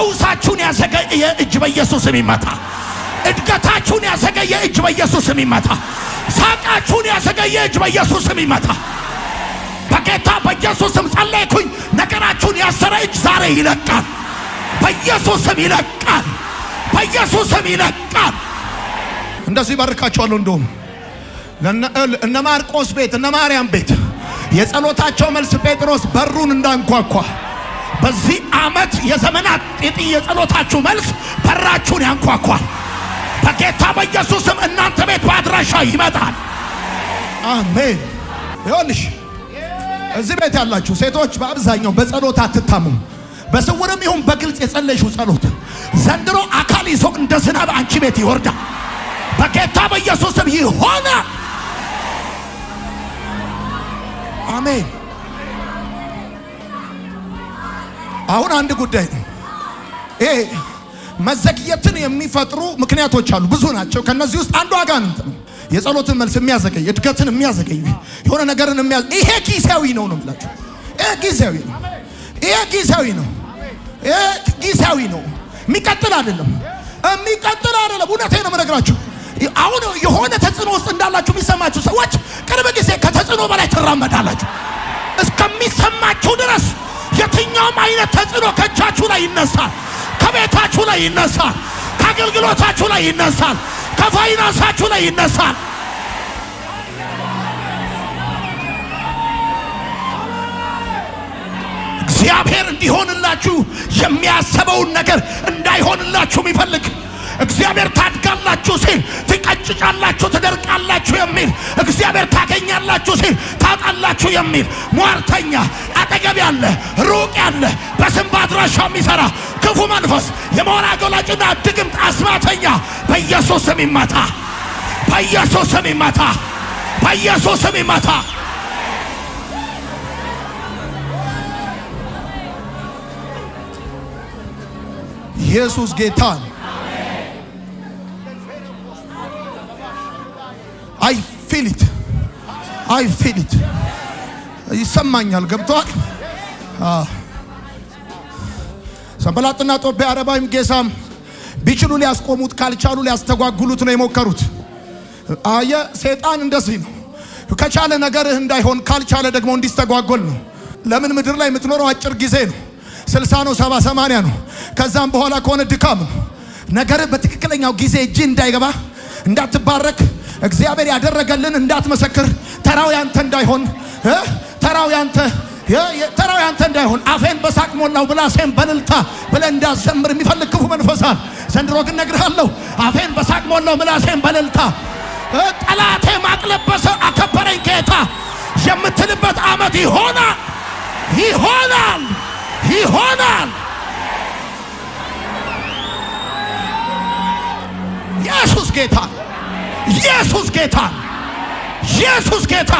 ፈውሳችሁን ያዘገየ እጅ በኢየሱስ ስም ይመታ። እድገታችሁን ያዘገየ እጅ በኢየሱስ ስም ይመታ። ሳቃችሁን ያዘገየ እጅ በኢየሱስ ስም ይመታ። በጌታ በኢየሱስ ስም ጸለይኩኝ። ነገራችሁን ያሰረ እጅ ዛሬ ይለቃል። በኢየሱስ ስም ይለቃል። በኢየሱስ ስም ይለቃል። እንደዚህ ባርካቸዋለሁ። እንደውም እነ ማርቆስ ቤት እነ ማርያም ቤት የጸሎታቸው መልስ ጴጥሮስ በሩን እንዳንኳኳ በዚህ ዓመት የዘመናት የጸሎታችሁ መልስ በራችሁን ያንኳኳል። በጌታ በኢየሱስ ስም እናንተ ቤት በአድራሻ ይመጣል። አሜን። ይኸውልሽ እዚህ ቤት ያላችሁ ሴቶች በአብዛኛው በጸሎት አትታሙም። በስውርም ይሁን በግልጽ የጸለይሽው ጸሎት ዘንድሮ አካል ይዞ እንደ ዝናብ አንቺ ቤት ይወርዳል። በጌታ በኢየሱስ ስም ይሆናል። አሜን። አሁን አንድ ጉዳይ ነው። ይሄ መዘግየትን የሚፈጥሩ ምክንያቶች አሉ፣ ብዙ ናቸው። ከነዚህ ውስጥ አንዱ አጋንንት ነው። የጸሎትን መልስ የሚያዘገይ፣ እድገትን የሚያዘገይ፣ የሆነ ነገርን ይሄ ጊዜያዊ ነው ነው የምላችሁ። ይሄ ጊዜያዊ ነው። ይሄ ጊዜያዊ ነው። ይሄ ጊዜያዊ ነው። የሚቀጥል አይደለም። የሚቀጥል አይደለም። እውነቴን ነው የምነግራችሁ። አሁን የሆነ ተጽዕኖ ውስጥ እንዳላችሁ የሚሰማችሁ ሰዎች ቅርብ ጊዜ ከተጽዕኖ በላይ ትራመዳላችሁ። እስከሚሰማችሁ ድረስ የትኛውም አይነት ተጽዕኖ ከእጃችሁ ላይ ይነሳል፣ ከቤታችሁ ላይ ይነሳል፣ ከአገልግሎታችሁ ላይ ይነሳል፣ ከፋይናንሳችሁ ላይ ይነሳል። እግዚአብሔር እንዲሆንላችሁ የሚያስበውን ነገር እንዳይሆንላችሁ የሚፈልግ እግዚአብሔር ታድጋላችሁ ሲል ትቀጭጫላችሁ፣ ትደርቃላችሁ የሚል እግዚአብሔር ታገኛላችሁ ሲል ታጣላችሁ የሚል ሟርተኛ አጠገብ ያለ ሩቅ ያለ በስም በአድራሻ የሚሰራ ክፉ መንፈስ የሞራ ገላጭና ድግምት አስማተኛ በኢየሱስ ስም ይመታ። በኢየሱስ ስም ይመታ። በኢየሱስ ስም ይመታ። ኢየሱስ ጌታ I feel it ይሰማኛል። ገብቷል። ሰንበላጥና ጦቢያ አረባይም ጌሳም ቢችሉ ሊያስቆሙት ካልቻሉ ሊያስተጓጉሉት ነው የሞከሩት። አየ ሰይጣን እንደዚህ ነው። ከቻለ ነገርህ እንዳይሆን ካልቻለ ደግሞ እንዲስተጓጎል ነው። ለምን ምድር ላይ የምትኖረው አጭር ጊዜ ነው። 60 ነው 70 80 ነው። ከዛም በኋላ ከሆነ ድካም ነው። ነገርህ በትክክለኛው ጊዜ እጅ እንዳይገባ እንዳትባረክ እግዚአብሔር ያደረገልን እንዳትመሰክር ተራው ያንተ እንዳይሆን ተራው ያንተ እንዳይሆን አፌን በሳቅ ሞላው ብላሴን በእልልታ ብለህ እንዳትዘምር የሚፈልግ ክፉ መንፈሳል። ዘንድሮ ግን እነግርሃለሁ አፌን በሳቅ ሞላው ብላሴን በእልልታ ጠላቴ ማቅለበሰ አከበረኝ ጌታ የምትልበት ዓመት ይሆናል። ይሆናል። ይሆናል። ኢየሱስ ጌታ ኢየሱስ ጌታ ኢየሱስ ጌታ።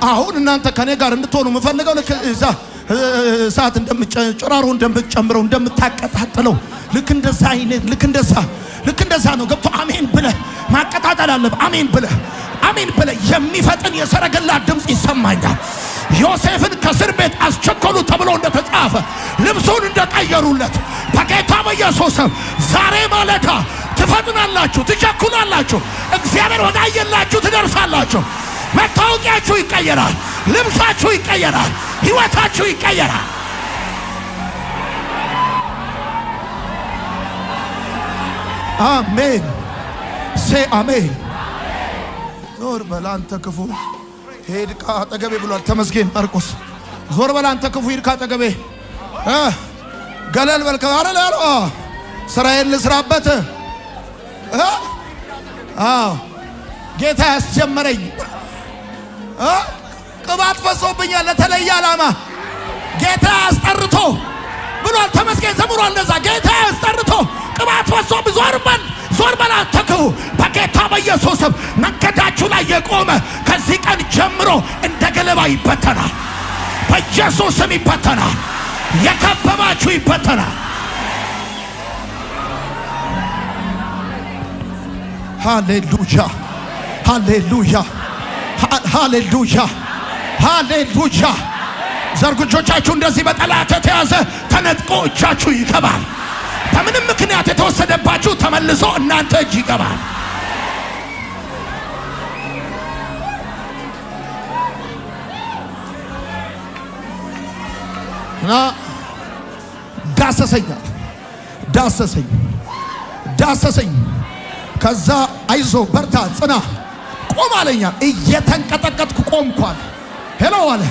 አሁን እናንተ ከኔ ጋር እንድትሆኑ የምፈልገው ልክ እዛ እሳት ጭራሮ እንደምትጨምረው እንደምታቀጣጥለው ልክ እንደዛ አይነት ልክ እንደዛ ነው። ገብቶ አሜን ብለህ ማቀጣጠል አለብህ። አሜን ብለህ የሚፈጥን የሰረገላ ድምፅ ይሰማኛል። ዮሴፍን ከእስር ቤት አስቸኮሉ ተብሎ እንደተጻፈ ልብሱን እንደቀየሩለት በጌታ በኢየሱስ ስም ዛሬ ማለዳ ትፈጥናላችሁ፣ ትቸኩላላችሁ። እግዚአብሔር ወዳየላችሁ ትደርሳላችሁ። መታወቂያችሁ ይቀየራል፣ ልብሳችሁ ይቀየራል፣ ሕይወታችሁ ይቀየራል። አሜን ሴ አሜን። ዞር በል አንተ ክፉ ሄድ ካጠገቤ ብሏል። ተመስገን ማርቆስ ዞር በል አንተ ክፉ ሄድ ካጠገቤ ገለል በል ካረለ ያለው ስራዬን ልስራበት። ጌታ ያስጀመረኝ ቅባት ፈሶብኛል ለተለየ ዓላማ ጌታ ያስጠርቶ ብሏል። ተመስገን ዘምሯል። እንደዛ ጌታ ያስጠርቶ ቅባት ፈሶብ ዞር በል አንተ ክፉ በጌታ በኢየሱስ ስም መንገዳችሁ ላይ የቆመ ከዚህ ቀን ጀምሮ እንደ ገለባ ይበተናል። በኢየሱስ ስም ይበተናል። የከበባችሁ ይበተናል። ሃሌሉያ ሃሌሉያ ሃሌሉያ ሃሌሉያ። ዘርጉ እጆቻችሁ። እንደዚህ በጠላት የተያዘ ተነጥቆ እጃችሁ ይገባል። በምንም ምክንያት የተወሰደባችሁ ተመልሶ እናንተ እጅ ይገባል። እና ዳሰሰኝ። ከዛ አይዞ በርታ ጽና ቆም አለኛ። እየተንቀጠቀጥኩ ቆምኳል። ሄሎ አለ።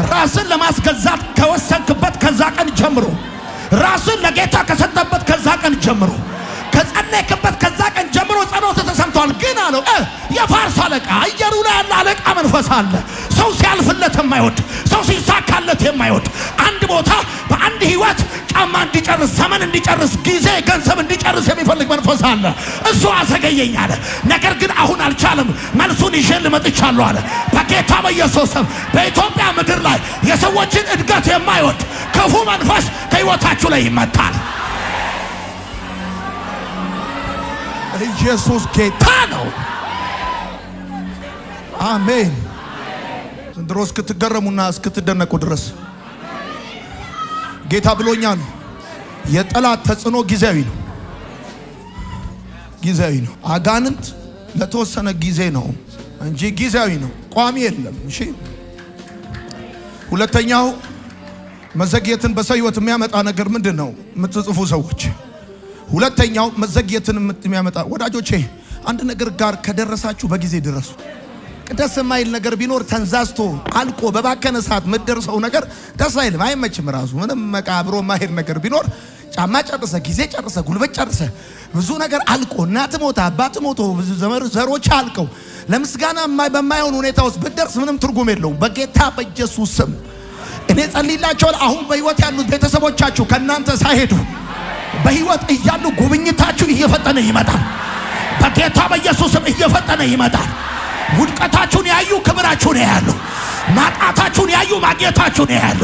ራስን ለማስገዛት ከወሰንክበት ከዛ ቀን ጀምሮ፣ ራስን ለጌታ ከሰጠበት ከዛ ቀን ጀምሮ፣ ከጸለይክበት ከዛ ቀን ጀምሮ ጸሎት ተሰምቷል። ግን አለው የፋርስ አለቃ አየሩ ላይ ያለ አለቃ መንፈስ አለ። ሰው ሲያልፍለት የማይወድ፣ ሰው ሲሳካለት የማይወድ፣ አንድ ቦታ በአንድ ህይወት ጫማ እንዲጨርስ፣ ዘመን እንዲጨርስ፣ ጊዜ ገንዘብ እንዲጨርስ የሚፈልግ መንፈስ አለ። እሱ አዘገየኝ አለ። ነገር ግን አሁን አልቻለም። መልሱን ይዤ ልመጥቻለሁ አለ። በጌታ በኢየሱስ ስም በኢትዮጵያ ምድር ላይ የሰዎችን እድገት የማይወድ ክፉ መንፈስ ከህይወታችሁ ላይ ይመታል። ኢየሱስ ጌታ ነው። አሜን። ዘንድሮ እስክትገረሙና እስክትደነቁ ድረስ ጌታ ብሎኛል። የጠላት ተጽዕኖ ጊዜያዊ ነው። አጋንንት ለተወሰነ ጊዜ ነው እንጂ ጊዜያዊ ነው፣ ቋሚ የለም። እሺ። ሁለተኛው መዘግየትን በሰው ህይወት የሚያመጣ ነገር ምንድን ነው? የምትጽፉ ሰዎች ሁለተኛው መዘግየትን የሚያመጣ ወዳጆቼ፣ አንድ ነገር ጋር ከደረሳችሁ በጊዜ ድረሱ። ደስ የማይል ነገር ቢኖር ተንዛዝቶ አልቆ በባከነ ሰዓት የምትደርሰው ነገር ደስ አይልም፣ አይመችም። ራሱ ምንም መቃብሮ ማሄድ ነገር ቢኖር ጫማ ጨርሰ፣ ጊዜ ጨርሰ፣ ጉልበት ጨርሰ፣ ብዙ ነገር አልቆ፣ እናት ሞታ፣ አባት ሞቶ፣ ብዙ ዘሮች አልቀው ለምስጋና በማይሆን ሁኔታ ውስጥ ብትደርስ ምንም ትርጉም የለውም። በጌታ በኢየሱስ ስም እኔ ጸልይላችኋለሁ። አሁን በህይወት ያሉት ቤተሰቦቻችሁ ከእናንተ ሳይሄዱ በህይወት እያሉ ጉብኝታችሁ እየፈጠነ ይመጣል። በጌታ በኢየሱስ ስም እየፈጠነ ይመጣል። ውድቀታችሁን ያዩ ክብራችሁን ያያሉ። ማጣታችሁን ያዩ ማግኘታችሁን ያያሉ።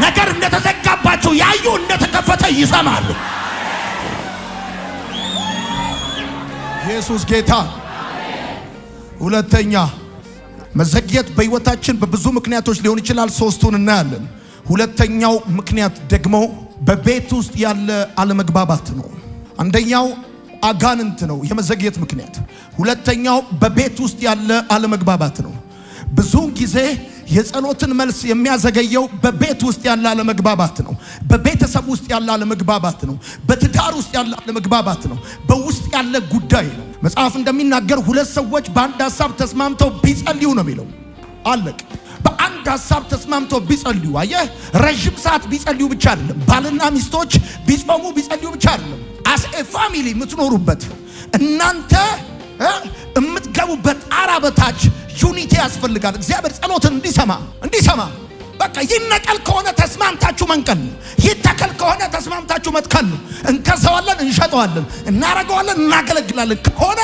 ነገር እንደተዘጋባችሁ ያዩ እንደተከፈተ ይሰማሉ። ኢየሱስ ጌታ። ሁለተኛ መዘግየት በህይወታችን በብዙ ምክንያቶች ሊሆን ይችላል። ሶስቱን እናያለን። ሁለተኛው ምክንያት ደግሞ በቤት ውስጥ ያለ አለመግባባት ነው። አንደኛው አጋንንት ነው የመዘግየት ምክንያት። ሁለተኛው በቤት ውስጥ ያለ አለመግባባት ነው። ብዙውን ጊዜ የጸሎትን መልስ የሚያዘገየው በቤት ውስጥ ያለ አለመግባባት ነው። በቤተሰብ ውስጥ ያለ አለመግባባት ነው። በትዳር ውስጥ ያለ አለመግባባት ነው። በውስጥ ያለ ጉዳይ ነው። መጽሐፍ እንደሚናገር ሁለት ሰዎች በአንድ ሐሳብ ተስማምተው ቢጸልዩ ነው የሚለው። አለቅ በአንድ ሐሳብ ተስማምተው ቢጸልዩ። አየህ፣ ረጅም ሰዓት ቢጸልዩ ብቻ አይደለም። ባልና ሚስቶች ቢጾሙ ቢጸልዩ ብቻ አይደለም። አስ ኤ ፋሚሊ የምትኖሩበት እናንተ የምትገቡበት ጣራ በታች ዩኒቲ ያስፈልጋል። እግዚአብሔር ጸሎትን እንዲሰማ በቃ ይነቀል ከሆነ ተስማምታችሁ መንቀል ነው። ይተከል ከሆነ ተስማምታችሁ መትከል ነው። እንከሰዋለን፣ እንሸጠዋለን፣ እናረገዋለን፣ እናገለግላለን ከሆነ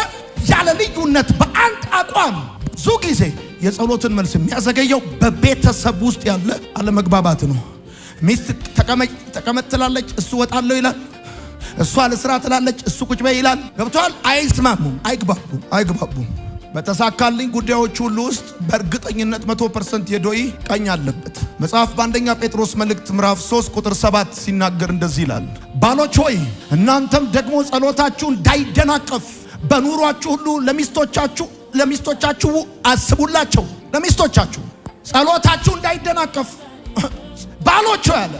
ያለ ልዩነት በአንድ አቋም ብዙ ጊዜ የጸሎትን መልስ የሚያዘገየው በቤተሰብ ውስጥ ያለ አለመግባባት ነው። ሚስት ተቀመጥ ትላለች፣ እሱ ወጣለሁ ይላል። እሷ ለስራ ትላለች፣ እሱ ቁጭ በይ ይላል። ገብቷል? አይስማሙም፣ አይግባቡም። በተሳካልኝ ጉዳዮች ሁሉ ውስጥ በእርግጠኝነት 100% የዶይ ቀኝ አለበት። መጽሐፍ በአንደኛ ጴጥሮስ መልእክት ምዕራፍ 3 ቁጥር 7 ሲናገር እንደዚህ ይላል፣ ባሎች ሆይ እናንተም ደግሞ ጸሎታችሁ እንዳይደናቀፍ በኑሯችሁ ሁሉ ለሚስቶቻችሁ አስቡላቸው። ለሚስቶቻችሁ ጸሎታችሁ እንዳይደናቀፍ ባሎች ያለ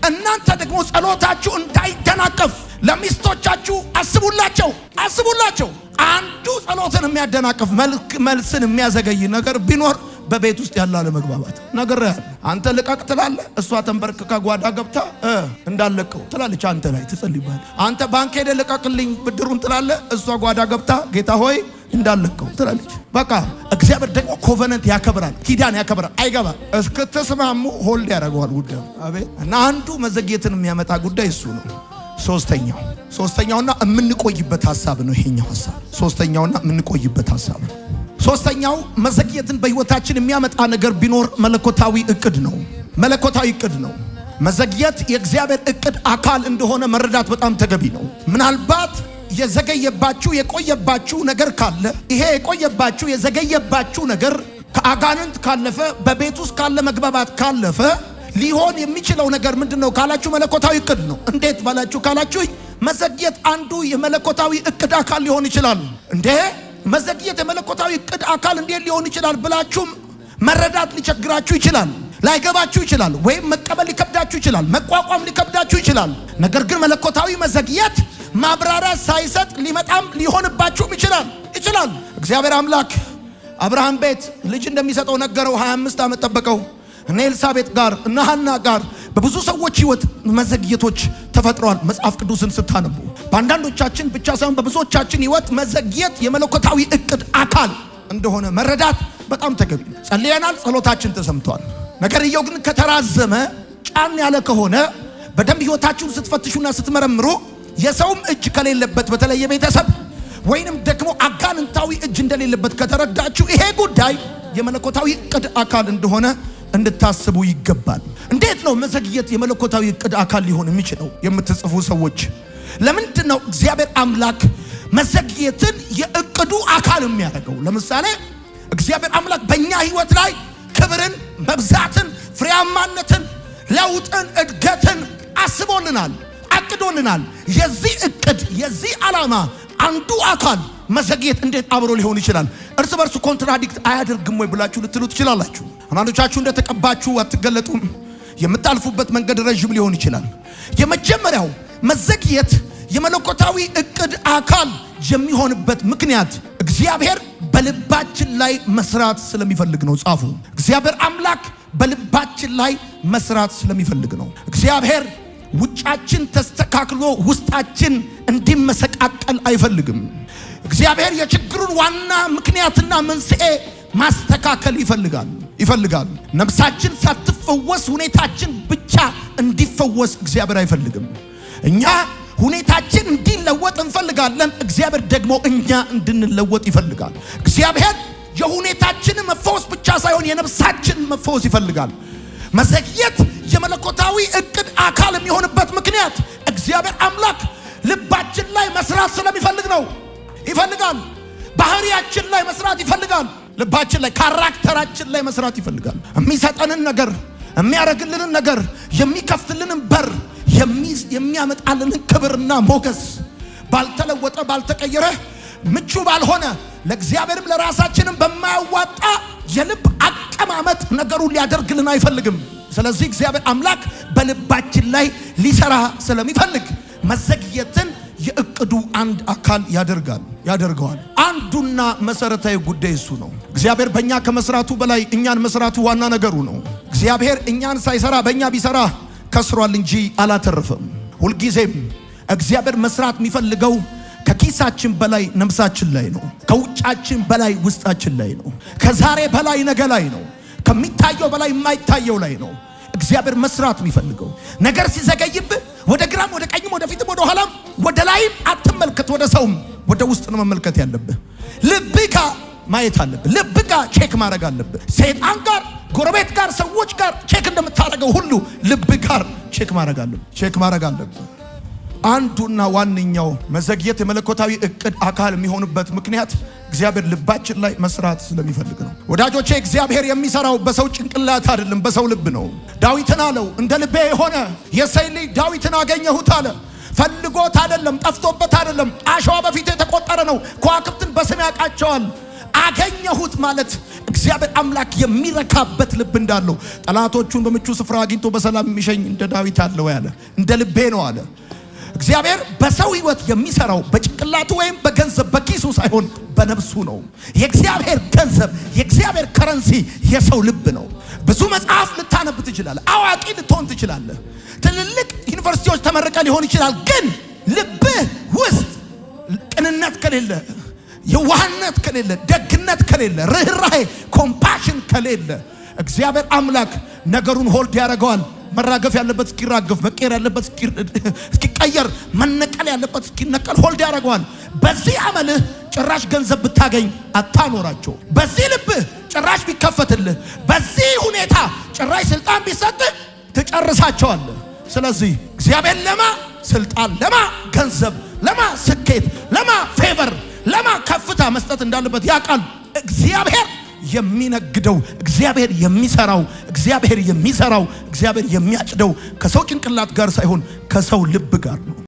እናንተ ደግሞ ጸሎታችሁ እንዳይደናቀፍ ለሚስቶቻችሁ አስቡላቸው። አንዱ ጸሎትን የሚያደናቀፍ መልስን የሚያዘገይ ነገር ቢኖር በቤት ውስጥ ያለ አለመግባባት ነገር ያለ። አንተ ልቀቅ ትላለህ፣ እሷ ተንበርክካ ጓዳ ገብታ እንዳለቀው ትላለች። አንተ ላይ ትጸልይባል። አንተ ባንክ ሄደ ልቀቅልኝ ብድሩን ትላለህ፣ እሷ ጓዳ ገብታ ጌታ ሆይ እንዳለቀው ትላለች። በቃ እግዚአብሔር ደግሞ ኮቨነንት ያከብራል፣ ኪዳን ያከብራል። አይገባ እስክትስማሙ ሆልድ ያደርገዋል ጉዳዩ። አቤት። እና አንዱ መዘግየትን የሚያመጣ ጉዳይ እሱ ነው። ሶስተኛውና የምንቆይበት ሐሳብ ነው ይሄኛው ሐሳብ። ሶስተኛውና የምንቆይበት ሐሳብ ነው። ሶስተኛው መዘግየትን በህይወታችን የሚያመጣ ነገር ቢኖር መለኮታዊ እቅድ ነው። መዘግየት የእግዚአብሔር እቅድ አካል እንደሆነ መረዳት በጣም ተገቢ ነው። ምናልባት የቆየባችሁ ነገር ካለ ይሄ የዘገየባችሁ ነገር ከአጋንንት ካለፈ በቤት ውስጥ ካለ መግባባት ካለፈ ሊሆን የሚችለው ነገር ምንድነው ካላችሁ መለኮታዊ እቅድ ነው። እንዴት ባላችሁ ካላችሁ መዘግየት አንዱ የመለኮታዊ እቅድ አካል ሊሆን ይችላል። እንዴ መዘግየት የመለኮታዊ እቅድ አካል እንዴት ሊሆን ይችላል ብላችሁ መረዳት ሊቸግራችሁ ይችላል፣ ላይገባችሁ ይችላል፣ ወይም መቀበል ሊከብዳችሁ ይችላል፣ መቋቋም ሊከብዳችሁ ይችላል። ነገር ግን መለኮታዊ መዘግየት ማብራሪያ ሳይሰጥ ሊመጣም ሊሆንባችሁም ይችላል። እግዚአብሔር አምላክ አብርሃም ቤት ልጅ እንደሚሰጠው ነገረው። 25 ዓመት ጠበቀው። እነ ኤልሳቤጥ ጋር እነ ሐና ጋር በብዙ ሰዎች ህይወት መዘግየቶች ተፈጥረዋል። መጽሐፍ ቅዱስን ስታነቡ በአንዳንዶቻችን ብቻ ሳይሆን በብዙዎቻችን ህይወት መዘግየት የመለኮታዊ እቅድ አካል እንደሆነ መረዳት በጣም ተገቢ ነው። ጸልየናል፣ ጸሎታችን ተሰምቷል። ነገርየው ግን ከተራዘመ ጫን ያለ ከሆነ በደንብ ህይወታችሁን ስትፈትሹና ስትመረምሩ የሰውም እጅ ከሌለበት በተለይ የቤተሰብ ወይንም ደግሞ አጋንንታዊ እጅ እንደሌለበት ከተረዳችሁ ይሄ ጉዳይ የመለኮታዊ እቅድ አካል እንደሆነ እንድታስቡ ይገባል። እንዴት ነው መዘግየት የመለኮታዊ እቅድ አካል ሊሆን የሚችለው የምትጽፉ ሰዎች? ለምንድን ነው እግዚአብሔር አምላክ መዘግየትን የእቅዱ አካል የሚያደርገው? ለምሳሌ እግዚአብሔር አምላክ በእኛ ህይወት ላይ ክብርን፣ መብዛትን፣ ፍሬያማነትን፣ ለውጥን፣ እድገትን አስቦልናል፣ አቅዶልናል። የዚህ እቅድ የዚህ ዓላማ አንዱ አካል መዘግየት እንዴት አብሮ ሊሆን ይችላል? እርስ በርሱ ኮንትራዲክት አያደርግም ወይ ብላችሁ ልትሉ ትችላላችሁ። አንዳንዶቻችሁ እንደተቀባችሁ አትገለጡም። የምታልፉበት መንገድ ረጅም ሊሆን ይችላል። የመጀመሪያው መዘግየት የመለኮታዊ እቅድ አካል የሚሆንበት ምክንያት እግዚአብሔር በልባችን ላይ መስራት ስለሚፈልግ ነው። ጻፉ። እግዚአብሔር አምላክ በልባችን ላይ መስራት ስለሚፈልግ ነው። እግዚአብሔር ውጫችን ተስተካክሎ ውስጣችን እንዲመሰቃቀል አይፈልግም። እግዚአብሔር የችግሩን ዋና ምክንያትና መንስኤ ማስተካከል ይፈልጋል። ነፍሳችን ሳትፈወስ ሁኔታችን ብቻ እንዲፈወስ እግዚአብሔር አይፈልግም። እኛ ሁኔታችን እንዲለወጥ እንፈልጋለን። እግዚአብሔር ደግሞ እኛ እንድንለወጥ ይፈልጋል። እግዚአብሔር የሁኔታችን መፈወስ ብቻ ሳይሆን የነፍሳችን መፈወስ ይፈልጋል። መዘግየት የመለኮታዊ እቅድ አካል የሚሆንበት ምክንያት እግዚአብሔር አምላክ ልባችን ላይ መስራት ስለሚፈልግ ነው። ይፈልጋል። ባህሪያችን ላይ መስራት ይፈልጋል። ልባችን ላይ ካራክተራችን ላይ መስራት ይፈልጋል። የሚሰጠንን ነገር፣ የሚያረግልንን ነገር፣ የሚከፍትልንን በር፣ የሚያመጣልንን ክብርና ሞገስ ባልተለወጠ ባልተቀየረ ምቹ ባልሆነ ለእግዚአብሔርም ለራሳችንም በማያዋጣ የልብ አቀማመጥ ነገሩን ሊያደርግልን አይፈልግም። ስለዚህ እግዚአብሔር አምላክ በልባችን ላይ ሊሰራ ስለሚፈልግ መዘግየትን የእቅዱ አንድ አካል ያደርገዋል። አንዱና መሰረታዊ ጉዳይ እሱ ነው። እግዚአብሔር በእኛ ከመስራቱ በላይ እኛን መስራቱ ዋና ነገሩ ነው። እግዚአብሔር እኛን ሳይሰራ በእኛ ቢሰራ ከስሯል እንጂ አላተረፈም። ሁልጊዜም እግዚአብሔር መስራት የሚፈልገው ከኪሳችን በላይ ነፍሳችን ላይ ነው። ከውጫችን በላይ ውስጣችን ላይ ነው። ከዛሬ በላይ ነገ ላይ ነው። ከሚታየው በላይ የማይታየው ላይ ነው እግዚአብሔር መስራት የሚፈልገው። ነገር ሲዘገይብህ ወደ ግራም ወደ ቀኝም ወደ ፊትም ወደ ኋላም ወደ ላይም አትመልከት፣ ወደ ሰውም ወደ ውስጥ ነው መመልከት ያለብህ። ልብህ ጋር ማየት አለብህ። ልብህ ጋር ቼክ ማድረግ አለብህ። ሰይጣን ጋር፣ ጎረቤት ጋር፣ ሰዎች ጋር ቼክ እንደምታደርገው ሁሉ ልብህ ጋር ቼክ ማድረግ አለብህ። አንዱና ዋነኛው መዘግየት የመለኮታዊ እቅድ አካል የሚሆንበት ምክንያት እግዚአብሔር ልባችን ላይ መስራት ስለሚፈልግ ነው። ወዳጆቼ እግዚአብሔር የሚሰራው በሰው ጭንቅላት አይደለም፣ በሰው ልብ ነው። ዳዊትን አለው እንደ ልቤ የሆነ የእሴይ ልጅ ዳዊትን አገኘሁት አለ። ፈልጎት አይደለም፣ ጠፍቶበት አይደለም። አሸዋ በፊቱ የተቆጠረ ነው። ከዋክብትን በስም ያውቃቸዋል። አገኘሁት ማለት እግዚአብሔር አምላክ የሚረካበት ልብ እንዳለው፣ ጠላቶቹን በምቹ ስፍራ አግኝቶ በሰላም የሚሸኝ እንደ ዳዊት አለው ያለ እንደ ልቤ ነው አለ። እግዚአብሔር በሰው ህይወት የሚሰራው በጭንቅላቱ ወይም በገንዘብ በኪሱ ሳይሆን በነፍሱ ነው። የእግዚአብሔር ገንዘብ የእግዚአብሔር ከረንሲ የሰው ልብ ነው። ብዙ መጽሐፍ ልታነብ ትችላለህ። አዋቂ ልትሆን ትችላለህ። ትልልቅ ዩኒቨርሲቲዎች ተመረቀ ሊሆን ይችላል። ግን ልብህ ውስጥ ቅንነት ከሌለ፣ የዋህነት ከሌለ፣ ደግነት ከሌለ፣ ርህራሄ ኮምፓሽን ከሌለ እግዚአብሔር አምላክ ነገሩን ሆልድ ያደርገዋል። መራገፍ ያለበት እስኪራገፍ፣ መቀየር ያለበት እስኪቀየር፣ መነቀል ያለበት እስኪነቀል ሆልድ ያደርገዋል። በዚህ አመልህ ጭራሽ ገንዘብ ብታገኝ አታኖራቸው። በዚህ ልብህ ጭራሽ ቢከፈትልህ፣ በዚህ ሁኔታ ጭራሽ ስልጣን ቢሰጥህ ትጨርሳቸዋለህ። ስለዚህ እግዚአብሔር ለማ ስልጣን፣ ለማ ገንዘብ፣ ለማ ስኬት፣ ለማ ፌቨር፣ ለማ ከፍታ መስጠት እንዳለበት ያውቃል። እግዚአብሔር የሚነግደው እግዚአብሔር የሚሰራው እግዚአብሔር የሚያጭደው ከሰው ጭንቅላት ጋር ሳይሆን ከሰው ልብ ጋር ነው።